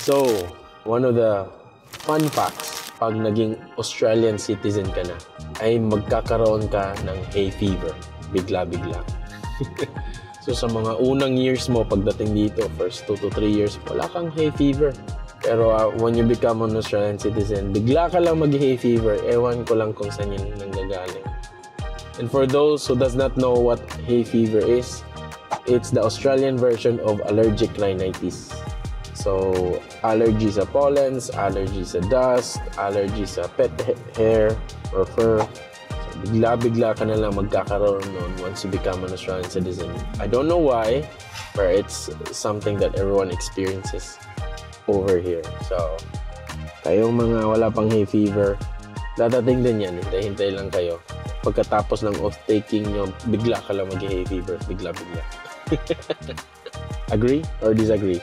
So, one of the fun facts, pag naging Australian citizen ka na, ay magkakaroon ka ng hay fever. Bigla-bigla. So, sa mga unang years mo, pagdating dito, first 2 to 3 years, wala kang hay fever. Pero when you become an Australian citizen, bigla ka lang mag-hay fever. Ewan ko lang kung saan yun nanggagaling. And for those who does not know what hay fever is, it's the Australian version of allergic rhinitis. So, allergy sa pollens, allergy sa dust, allergy sa pet hair or fur. So, bigla-bigla ka na lang magkakaroon nun once you become an Australian citizen. I don't know why, but it's something that everyone experiences over here. So, kayong mga wala pang hay fever, dadating din yan. Hintay-hintay lang kayo. Pagkatapos ng oath-taking nyo, bigla ka lang mag-hay fever. Bigla-bigla. Agree or disagree?